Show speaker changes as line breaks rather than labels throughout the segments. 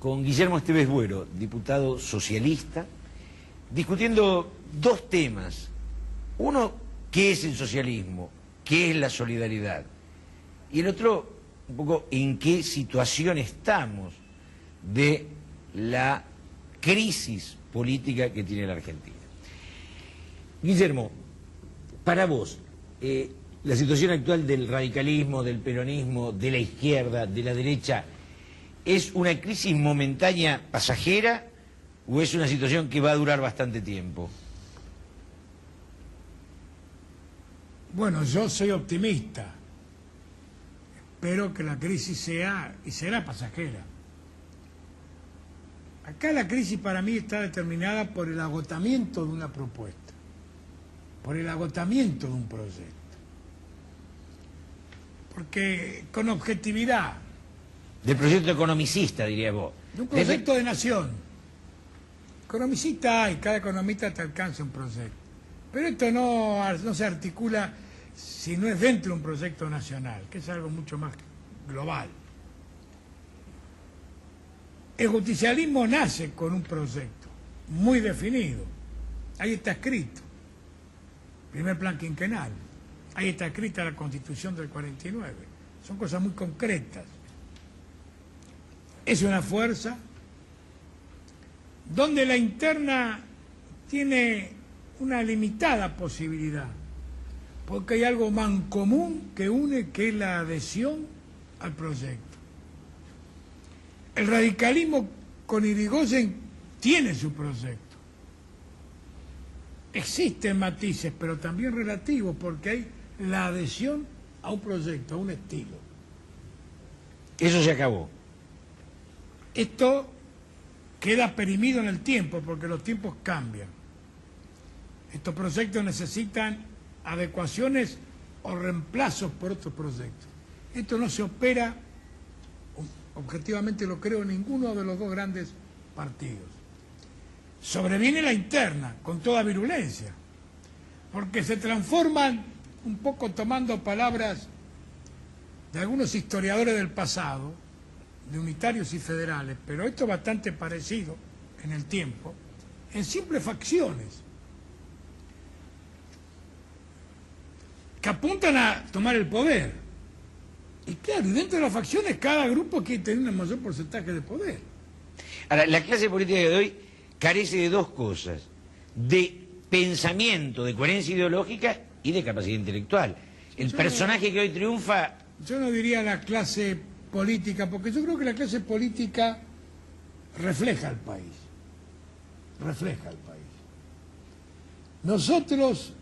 con Guillermo Esteves Buero, diputado socialista, discutiendo dos temas. Uno, ¿qué es el socialismo? ¿Qué es la solidaridad? Y el otro, un poco, ¿en qué situación estamos de la crisis política que tiene la Argentina? Guillermo, para vos, la situación actual del radicalismo, del peronismo, de la izquierda, de la derecha, ¿es una crisis momentánea, pasajera, o es una situación que va a durar bastante tiempo?
Bueno, yo soy optimista. Espero que la crisis sea y será pasajera. Acá la crisis para mí está determinada por el agotamiento de una propuesta, por el agotamiento de un proyecto. Porque con objetividad...
Del proyecto economicista, diría vos.
De un proyecto de nación. Economicista hay, cada economista te alcanza un proyecto. Pero esto no se articula si no es dentro de un proyecto nacional, que es algo mucho más global. El justicialismo nace con un proyecto muy definido. Ahí está escrito. Primer plan quinquenal. Ahí está escrita la Constitución del 49. Son cosas muy concretas. Es una fuerza donde la interna tiene una limitada posibilidad, porque hay algo mancomún que une, que es la adhesión al proyecto. El radicalismo con Irigoyen tiene su proyecto. Existen matices, pero también relativos, porque hay la adhesión a un proyecto, a un estilo.
Eso se acabó.
Esto queda perimido en el tiempo, porque los tiempos cambian. Estos proyectos necesitan adecuaciones o reemplazos por otros proyectos. Esto no se opera, objetivamente lo creo, en ninguno de los dos grandes partidos. Sobreviene la interna, con toda virulencia, porque se transforman, un poco tomando palabras de algunos historiadores del pasado, de unitarios y federales, pero esto es bastante parecido en el tiempo, en simples facciones que apuntan a tomar el poder. Y claro, y dentro de las facciones cada grupo quiere tener un mayor porcentaje de poder.
Ahora, la clase política de hoy carece de dos cosas: de pensamiento, de coherencia ideológica y de capacidad intelectual. El personaje que hoy triunfa...
Yo no diría la clase política, porque yo creo que la clase política refleja al país. Refleja al país. Nosotros,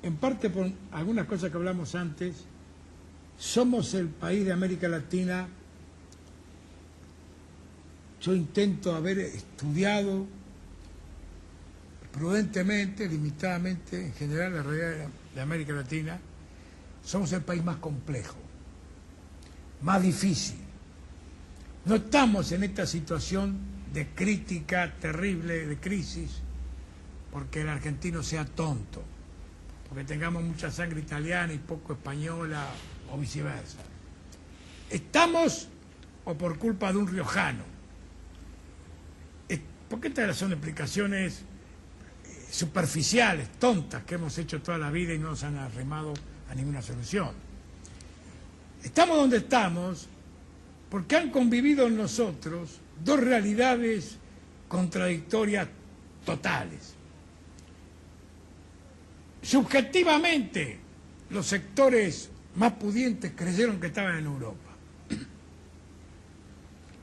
en parte por algunas cosas que hablamos antes, somos el país de América Latina. Yo intento haber estudiado prudentemente, limitadamente, en general, la realidad de América Latina. Somos el país más complejo, más difícil. No estamos en esta situación de crítica terrible, de crisis, porque el argentino sea tonto, porque tengamos mucha sangre italiana y poco española, o viceversa. Estamos, o por culpa de un riojano, porque estas son explicaciones superficiales, tontas, que hemos hecho toda la vida y no nos han arrimado a ninguna solución. Estamos donde estamos porque han convivido en nosotros dos realidades contradictorias totales. Subjetivamente, los sectores más pudientes creyeron que estaban en Europa.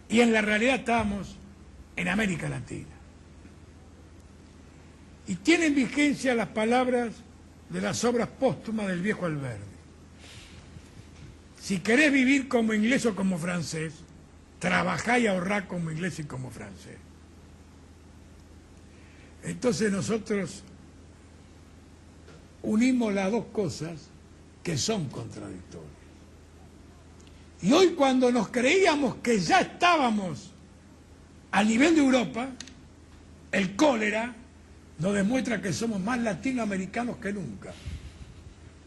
Y en la realidad estábamos en América Latina. Y tienen vigencia las palabras de las obras póstumas del viejo Alberdi. Si querés vivir como inglés o como francés, trabajá y ahorrá como inglés y como francés. Entonces nosotros unimos las dos cosas que son contradictorias. Y hoy, cuando nos creíamos que ya estábamos al nivel de Europa, el cólera nos demuestra que somos más latinoamericanos que nunca,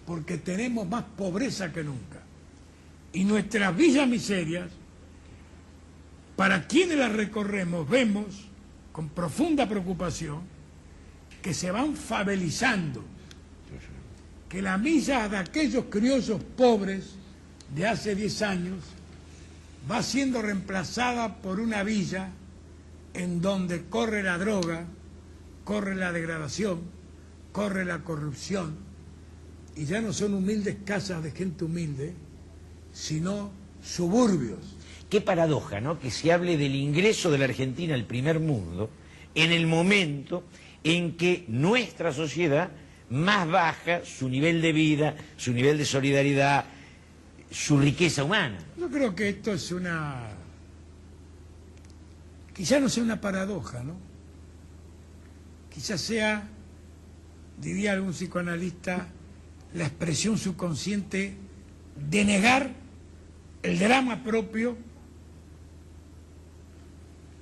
porque tenemos más pobreza que nunca. Y nuestras villas miserias para quienes la recorremos vemos con profunda preocupación que se van favelizando, que la milla de aquellos criollos pobres de hace 10 años va siendo reemplazada por una villa en donde corre la droga, corre la degradación, corre la corrupción, y ya no son humildes casas de gente humilde, sino suburbios.
Qué paradoja, ¿no?, que se hable del ingreso de la Argentina al primer mundo en el momento en que nuestra sociedad más baja su nivel de vida, su nivel de solidaridad, su riqueza humana.
Yo creo que esto es quizá no sea una paradoja, ¿no? Quizás sea, diría algún psicoanalista, la expresión subconsciente de negar el drama propio,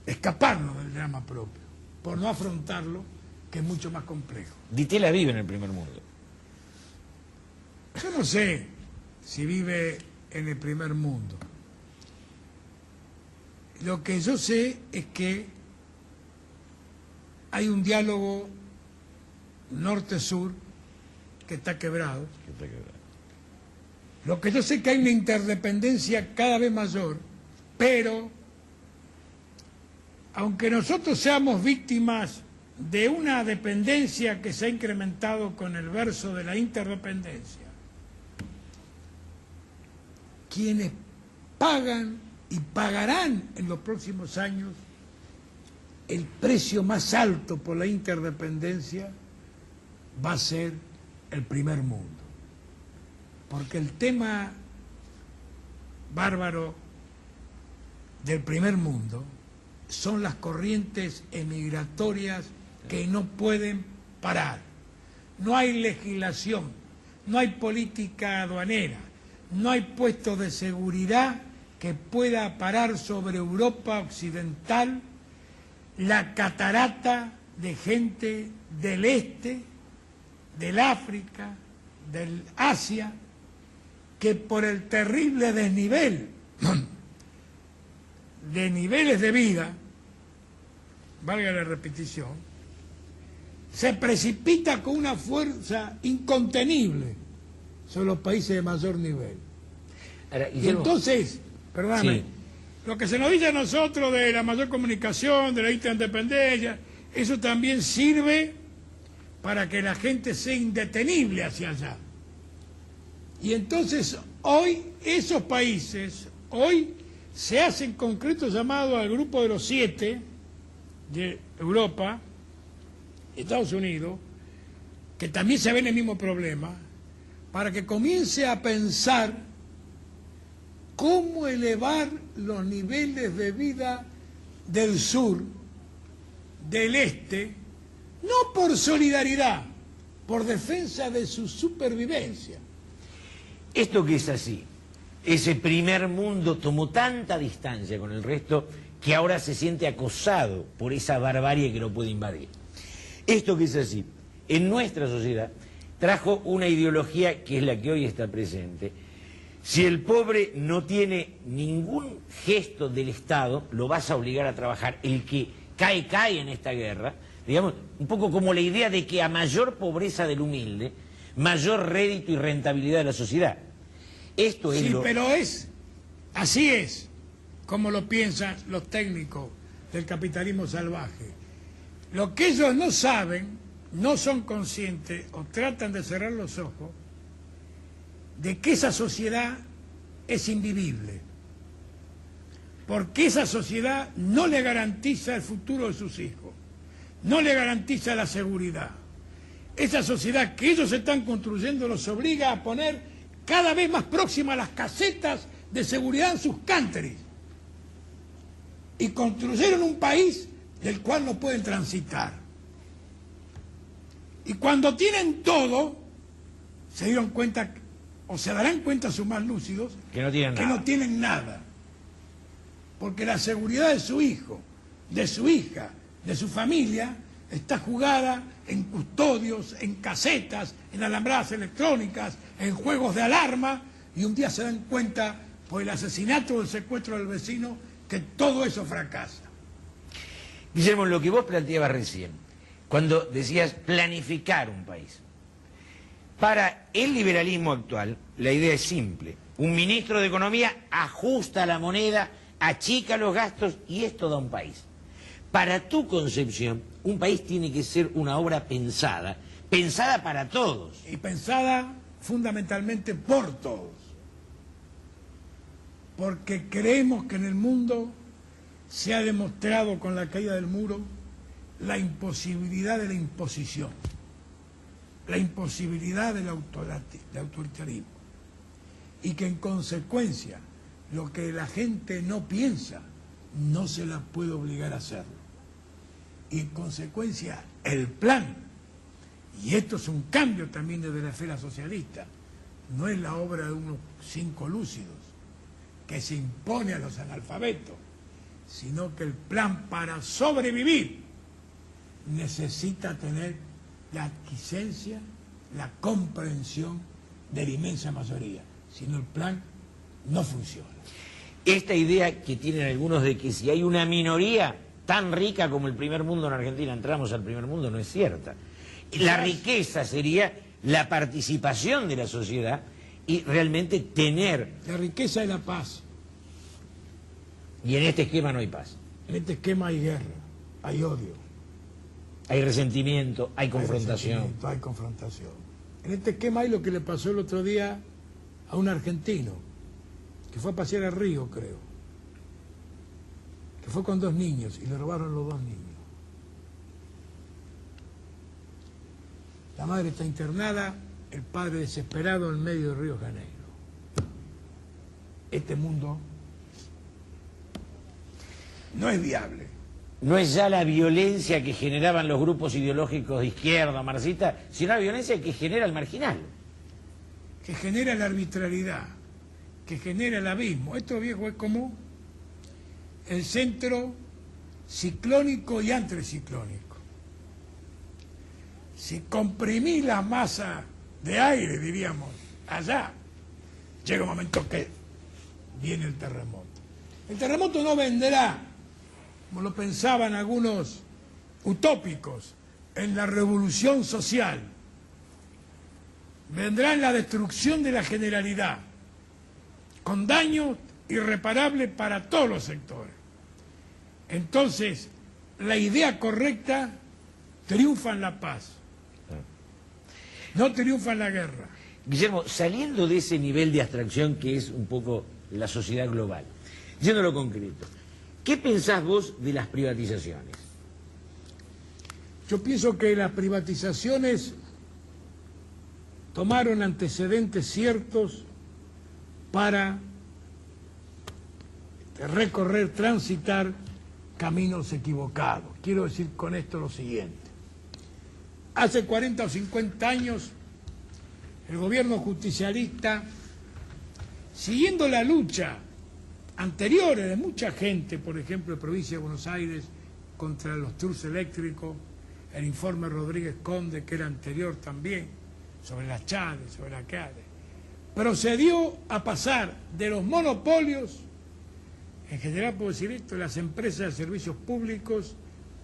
escaparnos del drama propio, por no afrontarlo, que es mucho más complejo.
Di Tella vive en el primer mundo.
Yo no sé si vive en el primer mundo. Lo que yo sé es que hay un diálogo norte-sur que está quebrado. Lo que yo sé es que hay una interdependencia cada vez mayor, pero aunque nosotros seamos víctimas de una dependencia que se ha incrementado con el verso de la interdependencia, quienes pagan y pagarán en los próximos años el precio más alto por la interdependencia va a ser el primer mundo. Porque el tema bárbaro del primer mundo son las corrientes emigratorias que no pueden parar. No hay legislación, no hay política aduanera, no hay puestos de seguridad que pueda parar sobre Europa occidental la catarata de gente del este, del África, del Asia, que por el terrible desnivel de niveles de vida, valga la repetición, se precipita con una fuerza incontenible sobre los países de mayor nivel.
Ahora,
y entonces, perdóname, sí, lo que se nos dice a nosotros de la mayor comunicación, de la interindependencia, eso también sirve para que la gente sea indetenible hacia allá. Y entonces hoy esos países, hoy se hacen concretos llamados al grupo de los 7 de Europa, Estados Unidos, que también se ven el mismo problema, para que comience a pensar cómo elevar los niveles de vida del sur, del este, no por solidaridad, por defensa de su supervivencia.
Esto que es así, ese primer mundo tomó tanta distancia con el resto que ahora se siente acosado por esa barbarie que lo puede invadir. Esto que es así, en nuestra sociedad trajo una ideología que es la que hoy está presente. Si el pobre no tiene ningún gesto del Estado, lo vas a obligar a trabajar. El que cae, cae en esta guerra. Digamos, un poco como la idea de que a mayor pobreza del humilde, mayor rédito y rentabilidad de la sociedad. Esto es
pero así es como lo piensan los técnicos del capitalismo salvaje. Lo que ellos no saben, no son conscientes o tratan de cerrar los ojos de que esa sociedad es invivible, porque esa sociedad no le garantiza el futuro de sus hijos, no le garantiza la seguridad. Esa sociedad que ellos están construyendo los obliga a poner cada vez más próximas las casetas de seguridad en sus countries, y construyeron un país del cual no pueden transitar. Y cuando tienen todo, se dieron cuenta, o se darán cuenta sus más lúcidos,
que no
tienen nada. Porque la seguridad de su hijo, de su hija, de su familia, está jugada en custodios, en casetas, en alambradas electrónicas, en juegos de alarma, y un día se dan cuenta, por el asesinato o el secuestro del vecino, que todo eso fracasa.
Guillermo, lo que vos planteabas recién, cuando decías planificar un país. Para el liberalismo actual, la idea es simple. Un ministro de Economía ajusta la moneda, achica los gastos y esto da un país. Para tu concepción, un país tiene que ser una obra pensada, pensada para todos.
Y pensada fundamentalmente por todos. Porque creemos que en el mundo se ha demostrado con la caída del muro la imposibilidad de la imposición, la imposibilidad del autoritarismo. Y que en consecuencia lo que la gente no piensa no se la puede obligar a hacerlo. Y en consecuencia el plan, y esto es un cambio también desde la esfera socialista, no es la obra de unos 5 lúcidos que se impone a los analfabetos, sino que el plan para sobrevivir necesita tener la aquiescencia, la comprensión de la inmensa mayoría, si no el plan no funciona.
Esta idea que tienen algunos de que si hay una minoría tan rica como el primer mundo en Argentina, entramos al primer mundo, no es cierta. La riqueza sería la participación de la sociedad y realmente tener...
La riqueza es la paz.
Y en este esquema no hay paz.
En este esquema hay guerra, hay odio.
Hay resentimiento, hay confrontación.
Hay confrontación. En este esquema hay lo que le pasó el otro día a un argentino, que fue a pasear al río, creo. Que fue con 2 niños y le robaron los 2 niños. La madre está internada, el padre desesperado en medio del Río Janeiro. Este mundo no es viable.
No es ya la violencia que generaban los grupos ideológicos de izquierda, marxista, sino la violencia que genera el marginal.
Que genera la arbitrariedad, que genera el abismo. Esto, viejo, es como el centro ciclónico y anticiclónico. Si comprimís la masa de aire, diríamos, allá, llega un momento que viene el terremoto. El terremoto no vendrá, como lo pensaban algunos utópicos, en la revolución social. Vendrá en la destrucción de la generalidad, con daños irreparables para todos los sectores. Entonces, la idea correcta triunfa en la paz, no triunfa en la guerra.
Guillermo, saliendo de ese nivel de abstracción que es un poco la sociedad global, yendo a lo concreto, ¿qué pensás vos de las privatizaciones?
Yo pienso que las privatizaciones tomaron antecedentes ciertos para recorrer, transitar caminos equivocados. Quiero decir con esto lo siguiente. Hace 40 o 50 años, el gobierno justicialista, siguiendo la lucha anteriores de mucha gente, por ejemplo, de provincia de Buenos Aires, contra los trucks eléctricos, el informe Rodríguez Conde, que era anterior también, sobre las chales, sobre la calle, procedió a pasar de los monopolios, en general puedo decir esto, de las empresas de servicios públicos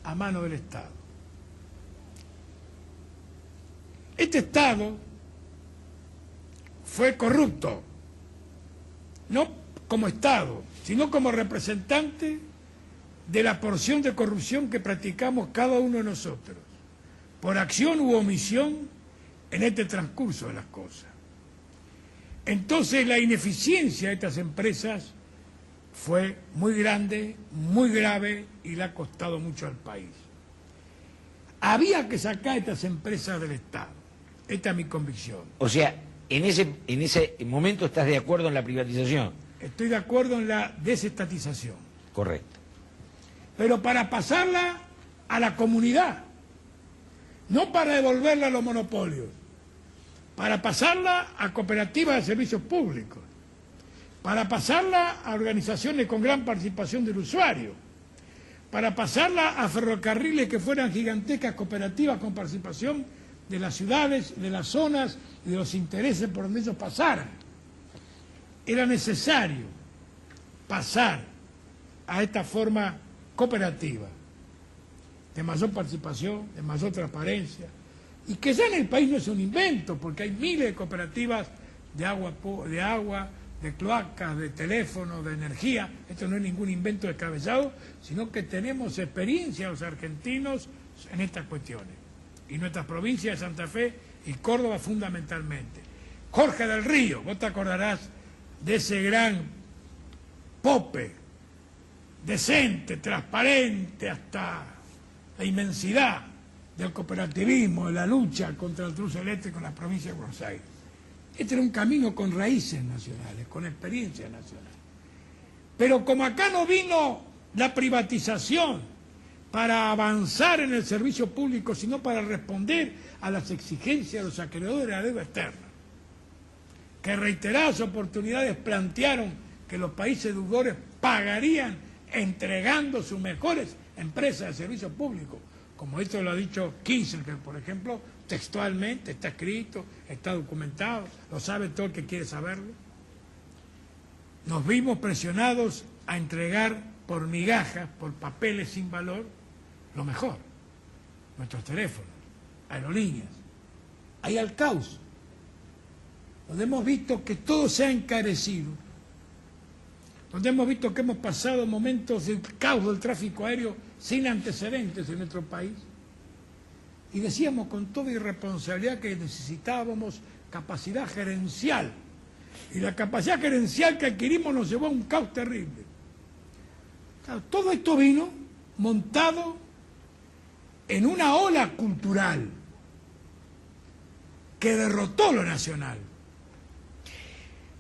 a mano del Estado. Este Estado fue corrupto, no como Estado, sino como representante de la porción de corrupción que practicamos cada uno de nosotros, por acción u omisión en este transcurso de las cosas. Entonces la ineficiencia de estas empresas fue muy grande, muy grave y le ha costado mucho al país. Había que sacar estas empresas del Estado. Esta es mi convicción.
O sea, en ese momento estás de acuerdo en la privatización.
Estoy de acuerdo en la desestatización.
Correcto.
Pero para pasarla a la comunidad, no para devolverla a los monopolios, para pasarla a cooperativas de servicios públicos, para pasarla a organizaciones con gran participación del usuario, para pasarla a ferrocarriles que fueran gigantescas cooperativas con participación de las ciudades, de las zonas y de los intereses por donde ellos pasaran. Era necesario pasar a esta forma cooperativa, de mayor participación, de mayor transparencia, y que ya en el país no es un invento, porque hay miles de cooperativas de agua, de cloacas, de teléfonos, de energía. Esto no es ningún invento descabellado, sino que tenemos experiencia los argentinos en estas cuestiones. Y nuestras provincias de Santa Fe y Córdoba fundamentalmente. Jorge del Río, vos te acordarás de ese gran pope, decente, transparente hasta la inmensidad del cooperativismo, de la lucha contra el truce eléctrico en la provincia de Buenos Aires. Este era un camino con raíces nacionales, con experiencia nacional. Pero como acá no vino la privatización para avanzar en el servicio público, sino para responder a las exigencias de los acreedores de la deuda externa, que en reiteradas oportunidades plantearon que los países deudores pagarían entregando sus mejores empresas de servicio público, como esto lo ha dicho Kissinger, por ejemplo, textualmente, está escrito, está documentado, lo sabe todo el que quiere saberlo. Nos vimos presionados a entregar por migajas, por papeles sin valor, lo mejor, nuestros teléfonos, aerolíneas. Hay al caos, donde hemos visto que todo se ha encarecido, donde hemos visto que hemos pasado momentos de caos del tráfico aéreo sin antecedentes en nuestro país, y decíamos con toda irresponsabilidad que necesitábamos capacidad gerencial, y la capacidad gerencial que adquirimos nos llevó a un caos terrible. Claro, todo esto vino montado en una ola cultural que derrotó lo nacional.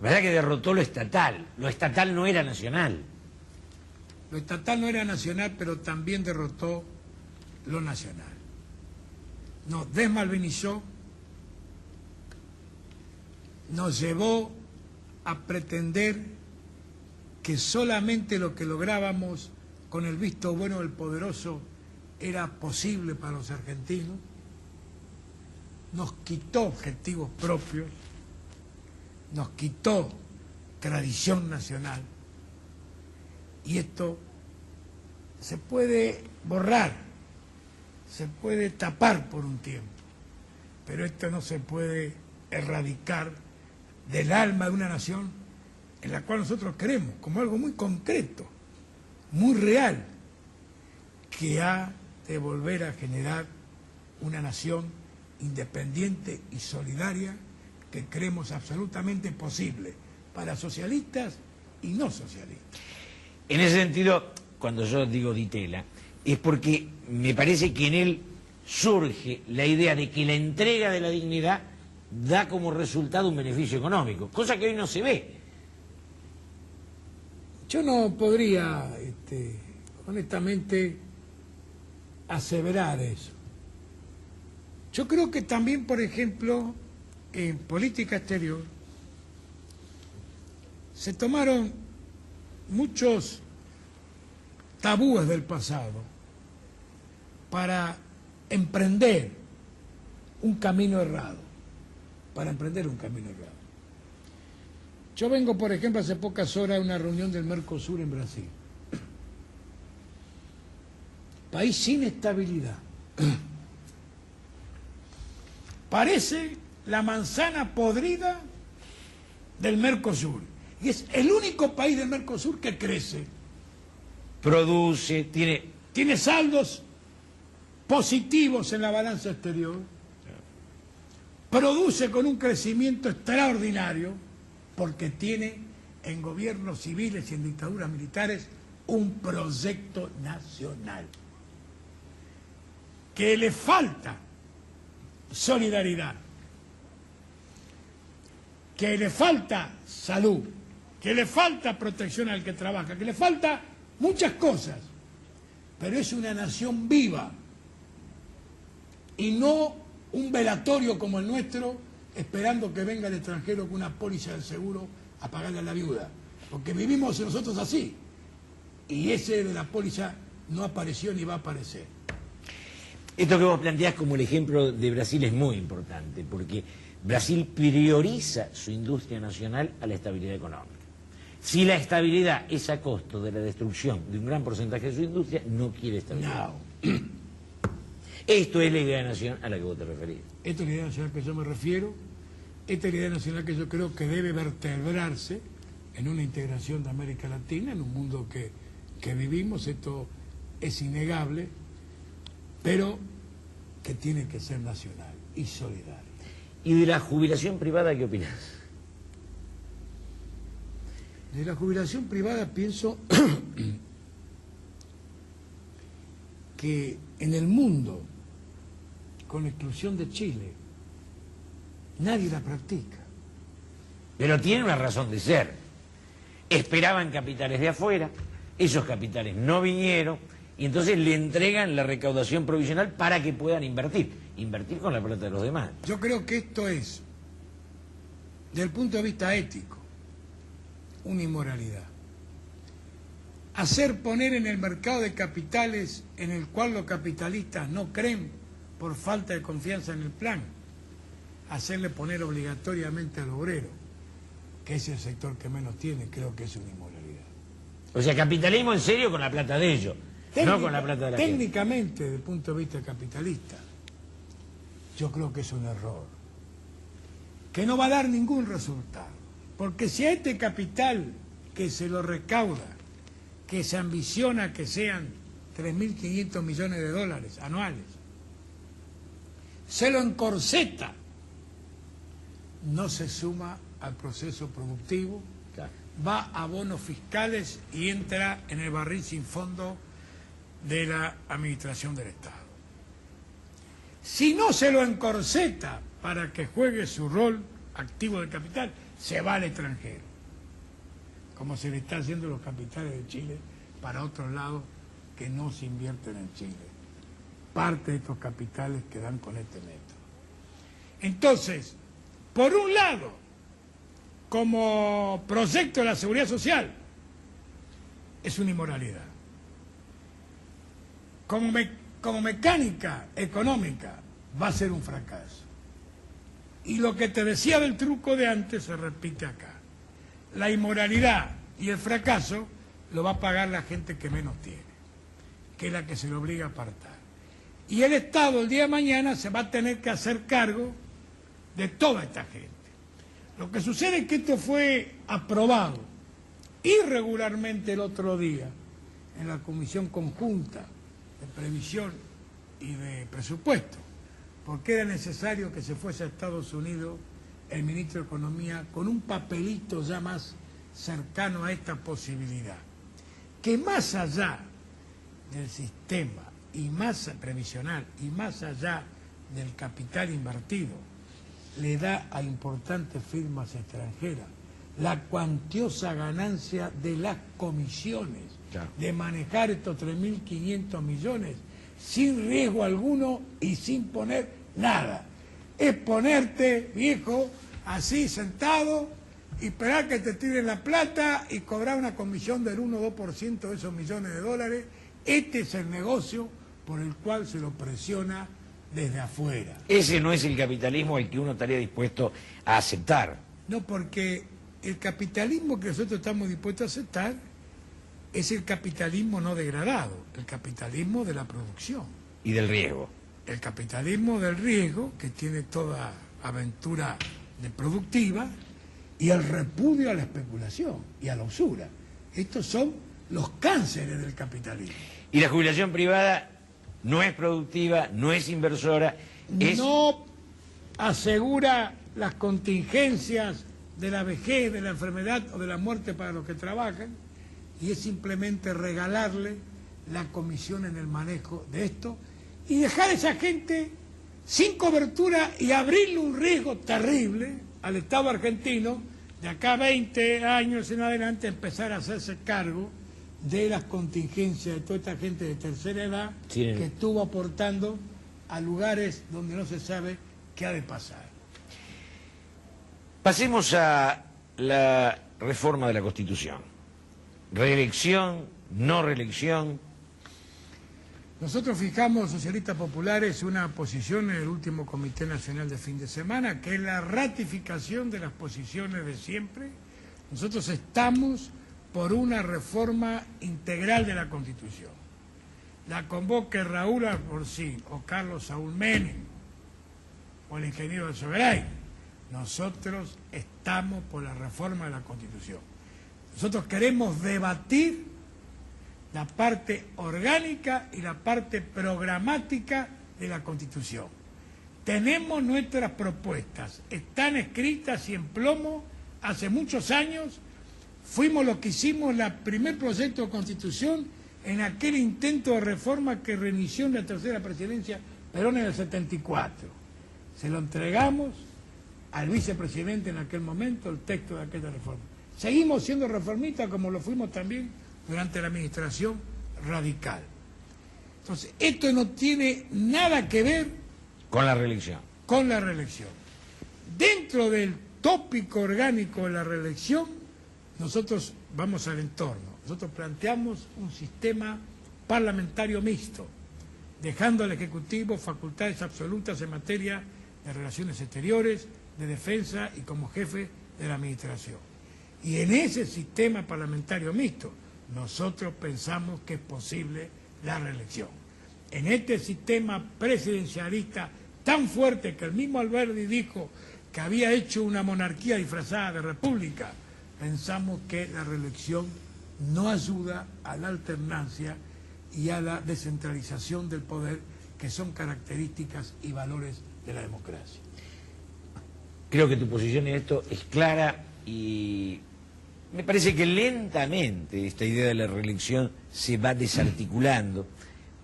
¿Verdad que derrotó lo estatal? Lo estatal no era nacional.
Lo estatal no era nacional, pero también derrotó lo nacional. Nos desmalvinizó, nos llevó a pretender que solamente lo que lográbamos con el visto bueno del poderoso era posible para los argentinos, nos quitó objetivos propios, nos quitó tradición nacional, y esto se puede borrar, se puede tapar por un tiempo, pero esto no se puede erradicar del alma de una nación en la cual nosotros creemos como algo muy concreto, muy real, que ha de volver a generar una nación independiente y solidaria que creemos absolutamente posible para socialistas y no socialistas.
En ese sentido, cuando yo digo Di Tella, es porque me parece que en él surge la idea de que la entrega de la dignidad da como resultado un beneficio económico, cosa que hoy no se ve.
Yo no podría, honestamente, aseverar eso. Yo creo que también, por ejemplo, en política exterior, se tomaron muchos tabúes del pasado para emprender un camino errado, Yo vengo, por ejemplo, hace pocas horas a una reunión del Mercosur en Brasil. País sin estabilidad. Parece la manzana podrida del Mercosur. Y es el único país del Mercosur que crece.
Produce,
tiene saldos positivos en la balanza exterior. Produce con un crecimiento extraordinario, porque tiene en gobiernos civiles y en dictaduras militares un proyecto nacional. Que le falta solidaridad, que le falta salud, que le falta protección al que trabaja, que le falta muchas cosas, pero es una nación viva y no un velatorio como el nuestro, esperando que venga el extranjero con una póliza de seguro a pagarle a la viuda, porque vivimos nosotros así, y ese de la póliza no apareció ni va a aparecer.
Esto que vos planteás como el ejemplo de Brasil es muy importante, porque Brasil prioriza su industria nacional a la estabilidad económica. Si la estabilidad es a costo de la destrucción de un gran porcentaje de su industria, no quiere estabilidad.
No.
Esto es la idea nacional a la que vos te referís.
Esta es la idea nacional que yo me refiero, esta es la idea nacional que yo creo que debe vertebrarse en una integración de América Latina, en un mundo que vivimos, esto es innegable, pero que tiene que ser nacional y solidario.
¿Y de la jubilación privada qué opinás?
De la jubilación privada pienso que en el mundo, con la exclusión de Chile, nadie la practica.
Pero tiene una razón de ser. Esperaban capitales de afuera, esos capitales no vinieron, y entonces le entregan la recaudación provisional para que puedan invertir con la plata de los demás.
Yo creo que esto es, desde el punto de vista ético, una inmoralidad. Hacer poner en el mercado de capitales en el cual los capitalistas no creen por falta de confianza en el plan, hacerle poner obligatoriamente al obrero, que es el sector que menos tiene, creo que es una inmoralidad.
O sea, capitalismo en serio con la plata de ellos, no con la plata de la gente.
Técnicamente, desde el punto de vista capitalista, yo creo que es un error, que no va a dar ningún resultado, porque si a este capital que se lo recauda, que se ambiciona que sean 3.500 millones de dólares anuales, se lo encorseta, no se suma al proceso productivo,
Claro.
va a bonos fiscales y entra en el barril sin fondo de la administración del Estado. Si no se lo encorseta para que juegue su rol activo del capital, se va al extranjero, como se le está haciendo los capitales de Chile para otros lados que no se invierten en Chile. Parte de estos capitales que dan con este método. Entonces, por un lado, como proyecto de la seguridad social, es una inmoralidad. Como mecánica económica, va a ser un fracaso. Y lo que te decía del truco de antes se repite acá. La inmoralidad y el fracaso lo va a pagar la gente que menos tiene, que es la que se le obliga a apartar. Y el Estado el día de mañana se va a tener que hacer cargo de toda esta gente. Lo que sucede es que esto fue aprobado irregularmente el otro día en la Comisión Conjunta de Previsión y de Presupuesto, porque era necesario que se fuese a Estados Unidos el ministro de Economía con un papelito ya más cercano a esta posibilidad, que más allá del sistema y más previsional y más allá del capital invertido, le da a importantes firmas extranjeras la cuantiosa ganancia de las comisiones,
Claro,
de manejar estos 3.500 millones sin riesgo alguno y sin poner nada. Es ponerte, viejo, así sentado y esperar que te tiren la plata y cobrar una comisión del 1 o 2% de esos millones de dólares. Este es el negocio por el cual se lo presiona desde afuera.
Ese no es el capitalismo al que uno estaría dispuesto a aceptar.
No, porque el capitalismo que nosotros estamos dispuestos a aceptar es el capitalismo no degradado, el capitalismo de la producción.
Y del riesgo.
El capitalismo del riesgo, que tiene toda aventura de productiva, y el repudio a la especulación y a la usura. Estos son los cánceres del capitalismo.
Y la jubilación privada no es productiva, no es inversora, es...
No asegura las contingencias de la vejez, de la enfermedad o de la muerte para los que trabajan, y es simplemente regalarle la comisión en el manejo de esto y dejar a esa gente sin cobertura y abrirle un riesgo terrible al Estado argentino de acá a 20 años en adelante empezar a hacerse cargo de las contingencias de toda esta gente de tercera edad que estuvo aportando a lugares donde no se sabe qué ha de pasar.
Pasemos a la reforma de la Constitución. Reelección, no reelección.
Nosotros fijamos, los socialistas populares, una posición en el último Comité Nacional de fin de semana, que es la ratificación de las posiciones de siempre. Nosotros estamos por una reforma integral de la Constitución. La convoque Raúl Alfonsín o Carlos Saúl Menem o el ingeniero de Soberay. Nosotros estamos por la reforma de la Constitución. Nosotros queremos debatir la parte orgánica y la parte programática de la Constitución. Tenemos nuestras propuestas, están escritas y en plomo hace muchos años. Fuimos los que hicimos el primer proyecto de Constitución en aquel intento de reforma que reinició en la tercera presidencia Perón en el 74. Se lo entregamos al vicepresidente en aquel momento, el texto de aquella reforma. Seguimos siendo reformistas como lo fuimos también durante la administración radical. Entonces, esto no tiene nada que ver
con la reelección.
Con la reelección. Dentro del tópico orgánico de la reelección, nosotros vamos al entorno. Nosotros planteamos un sistema parlamentario mixto, dejando al Ejecutivo facultades absolutas en materia de relaciones exteriores, de defensa y como jefe de la administración. Y en ese sistema parlamentario mixto, nosotros pensamos que es posible la reelección. En este sistema presidencialista tan fuerte que el mismo Alberdi dijo que había hecho una monarquía disfrazada de república, pensamos que la reelección no ayuda a la alternancia y a la descentralización del poder, que son características y valores de la democracia.
Creo que tu posición en esto es clara y me parece que lentamente esta idea de la reelección se va desarticulando,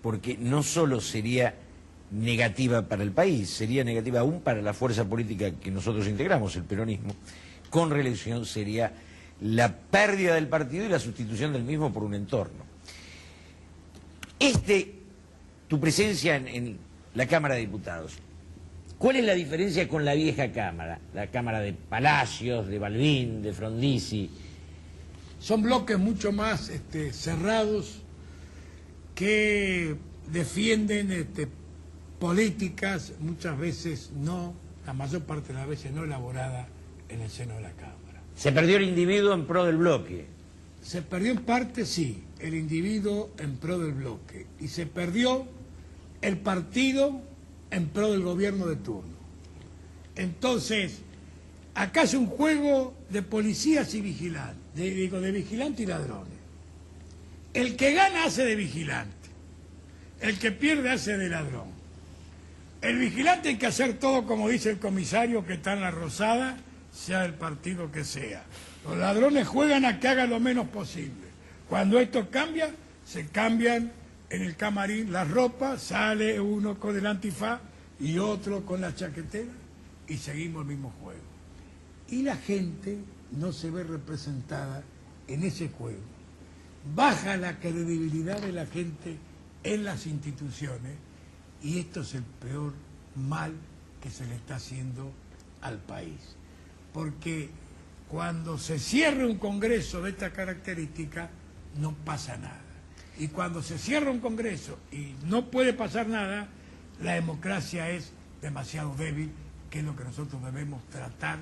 porque no solo sería negativa para el país, sería negativa aún para la fuerza política que nosotros integramos, el peronismo. Con reelección sería la pérdida del partido y la sustitución del mismo por un entorno. Tu presencia en la Cámara de Diputados, ¿cuál es la diferencia con la vieja Cámara? La Cámara de Palacios, de Balbín, de Frondizi.
Son bloques mucho más cerrados que defienden políticas muchas veces no, la mayor parte de las veces no elaboradas en el seno de la Cámara.
¿Se perdió el individuo en pro del bloque?
Se perdió en parte, sí, el individuo en pro del bloque. Y se perdió el partido en pro del gobierno de turno. Entonces, acá es un juego de policías y vigilantes, de vigilantes y ladrones. El que gana hace de vigilante, el que pierde hace de ladrón. El vigilante hay que hacer todo como dice el comisario que está en la Rosada, sea el partido que sea. Los ladrones juegan a que haga lo menos posible. Cuando esto cambia, se cambian en el camarín las ropas, sale uno con el antifaz y otro con la chaquetera y seguimos el mismo juego. Y la gente no se ve representada en ese juego. Baja la credibilidad de la gente en las instituciones y esto es el peor mal que se le está haciendo al país. Porque cuando se cierra un congreso de esta característica, no pasa nada. Y cuando se cierra un congreso y no puede pasar nada, la democracia es demasiado débil, que es lo que nosotros debemos tratar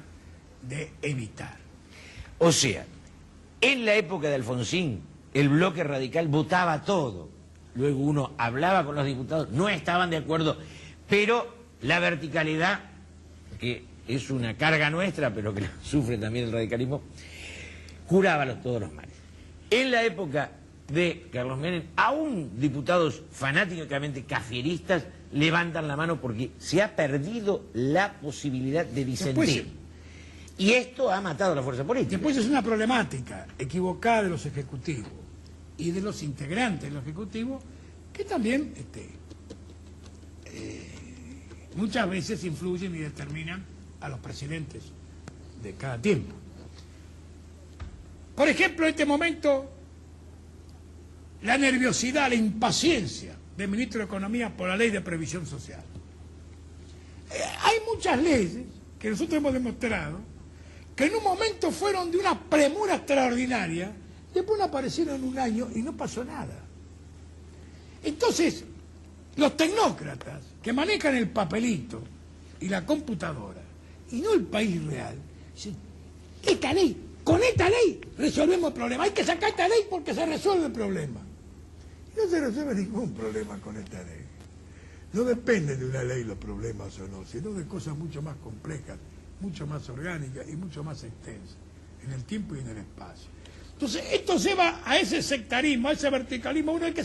de evitar.
O sea, en la época de Alfonsín, el bloque radical votaba todo. Luego uno hablaba con los diputados, no estaban de acuerdo, pero la verticalidad, que es una carga nuestra, pero que sufre también el radicalismo, curaba todos los males. En la época de Carlos Menem, aún diputados fanáticamente cafieristas levantan la mano porque se ha perdido la posibilidad de disentir. Y esto ha matado a la fuerza política.
Después es una problemática equivocada de los ejecutivos y de los integrantes del ejecutivo, que también muchas veces influyen y determinan a los presidentes de cada tiempo. Por ejemplo, en este momento, la nerviosidad, la impaciencia del ministro de Economía por la ley de previsión social. Hay muchas leyes que nosotros hemos demostrado que en un momento fueron de una premura extraordinaria, después no aparecieron en un año y no pasó nada. Entonces, los tecnócratas que manejan el papelito y la computadora, y no el país real, dicen, esta ley con esta ley resolvemos el problema. Hay que sacar esta ley porque se resuelve el problema. No se resuelve ningún problema con esta ley. No dependen de una ley los problemas o no, sino de cosas mucho más complejas, mucho más orgánicas y mucho más extensas, en el tiempo y en el espacio. Entonces, esto lleva a ese sectarismo, a ese verticalismo. Uno hay que